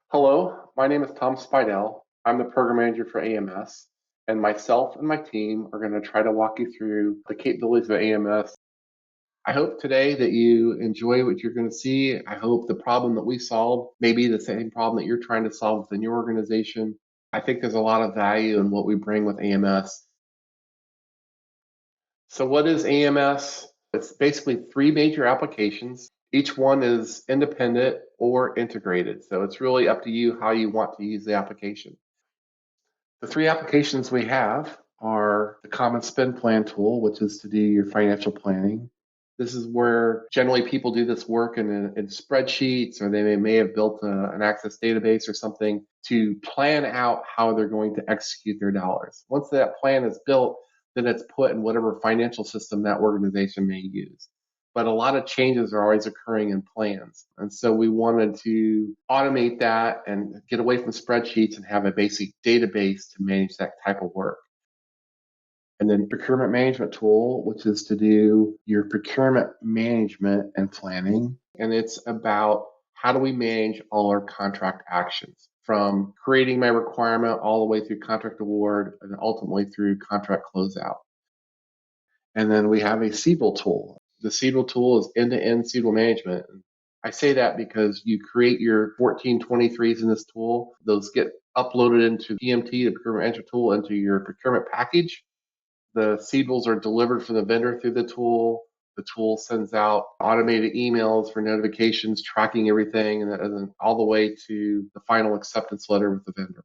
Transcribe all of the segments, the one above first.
Hello, my name is Tom Spidell. I'm the program manager for AMS, and myself and my team are going to try to walk you through the capabilities of AMS. I hope today that you enjoy what you're going to see. I hope the problem that we solve may be the same problem that you're trying to solve within your organization. I think there's a lot of value in what we bring with AMS. So, what is AMS? It's basically three major applications. Each one is independent or integrated. So, it's really up to you how you want to use the application. The three applications we have are the Common Spend Plan tool, which is to do your financial planning. This is where generally people do this work in spreadsheets, or they may have built an Access database or something to plan out how they're going to execute their dollars. Once that plan is built, then it's put in whatever financial system that organization may use. But a lot of changes are always occurring in plans. And so we wanted to automate that and get away from spreadsheets and have a basic database to manage that type of work. And then procurement management tool, which is to do your procurement management and planning. And it's about how do we manage all our contract actions from creating my requirement all the way through contract award and ultimately through contract closeout. And then we have a Siebel tool. The Siebel tool is end-to-end Siebel management. I say that because you create your 1423s in this tool. Those get uploaded into PMT, the procurement management tool, into your procurement package. The Siebels are delivered from the vendor through the tool. The tool sends out automated emails for notifications, tracking everything, and then all the way to the final acceptance letter with the vendor.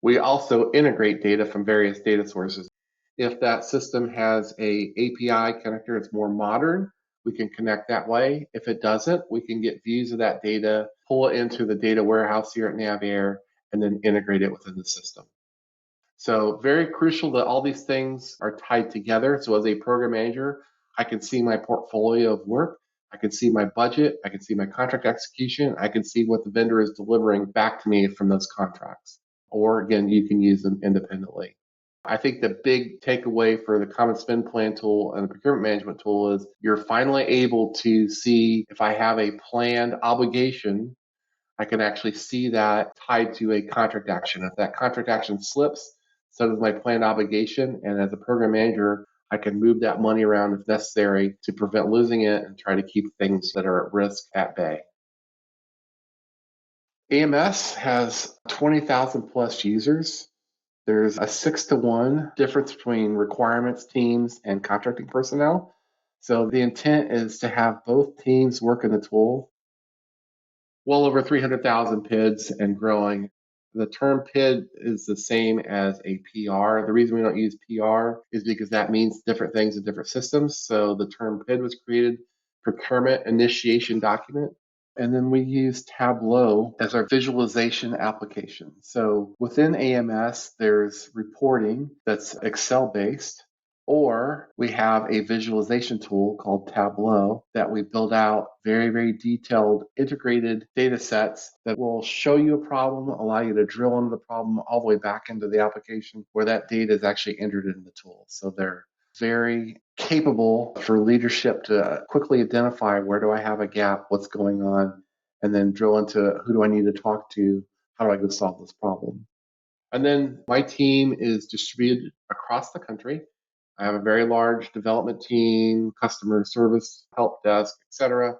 We also integrate data from various data sources. If that system has a API connector, it's more modern, we can connect that way. If it doesn't, we can get views of that data, pull it into the data warehouse here at NavAir, and then integrate it within the system. So very crucial that all these things are tied together. So as a program manager, I can see my portfolio of work. I can see my budget. I can see my contract execution. I can see what the vendor is delivering back to me from those contracts. Or again, you can use them independently. I think the big takeaway for the Common Spend Plan tool and the procurement management tool is you're finally able to see if I have a planned obligation, I can actually see that tied to a contract action. If that contract action slips, so does my planned obligation. And as a program manager, I can move that money around if necessary to prevent losing it and try to keep things that are at risk at bay. AMS has 20,000 plus users. There's a 6-to-1 difference between requirements teams and contracting personnel. So the intent is to have both teams work in the tool. Well over 300,000 PIDs and growing. The term PID is the same as a PR. The reason we don't use PR is because that means different things in different systems. So the term PID was created, procurement initiation document. And then we use Tableau as our visualization application. So within AMS, there's reporting that's Excel based, or we have a visualization tool called Tableau that we build out very, very detailed integrated data sets that will show you a problem, allow you to drill into the problem all the way back into the application where that data is actually entered in the tool. So they're very capable for leadership to quickly identify where do I have a gap, what's going on, and then drill into who do I need to talk to, how do I go solve this problem. And then my team is distributed across the country. I have a very large development team, customer service, help desk, etc.,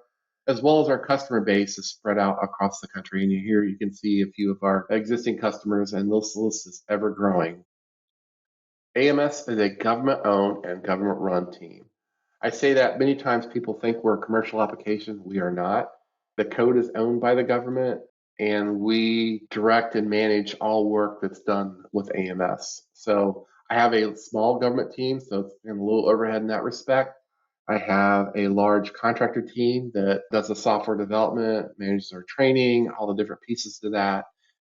as well as our customer base is spread out across the country. And here you can see a few of our existing customers, and this list is ever growing. AMS is a government-owned and government-run team. I say that many times people think we're a commercial application. We are not. The code is owned by the government, and we direct and manage all work that's done with AMS. So I have a small government team, so it's a little overhead in that respect. I have a large contractor team that does the software development, manages our training, all the different pieces to that,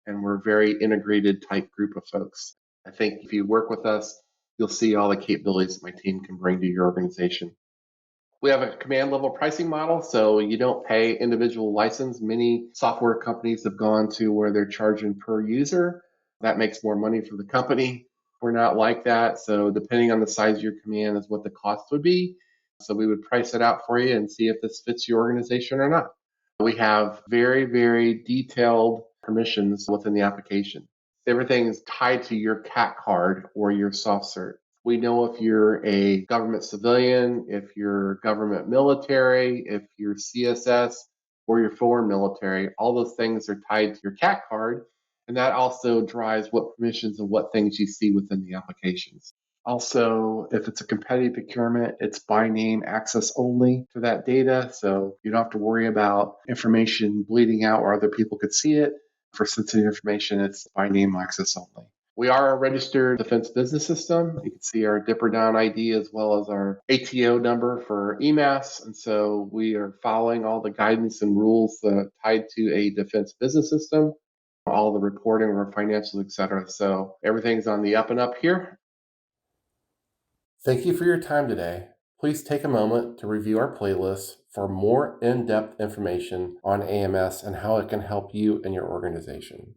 and we're a very integrated type group of folks. I think if you work with us, you'll see all the capabilities that my team can bring to your organization. We have a command level pricing model, so you don't pay individual license. Many software companies have gone to where they're charging per user. That makes more money for the company. We're not like that. So depending on the size of your command is what the cost would be. So we would price it out for you and see if this fits your organization or not. We have very, very detailed permissions within the application. Everything is tied to your CAT card or your soft cert. We know if you're a government civilian, if you're government military, if you're CSS, or your foreign military. All those things are tied to your CAT card, and that also drives what permissions and what things you see within the applications. Also, if it's a competitive procurement, it's by name access only to that data. So you don't have to worry about information bleeding out where other people could see it. For sensitive information, it's by name access only. We are a registered defense business system. You can see our Dipper Down ID as well as our ATO number for EMAS. And so we are following all the guidance and rules tied to a defense business system, all the reporting, our financials, et cetera. So everything's on the up and up here. Thank you for your time today. Please take a moment to review our playlist for more in-depth information on AMS and how it can help you and your organization.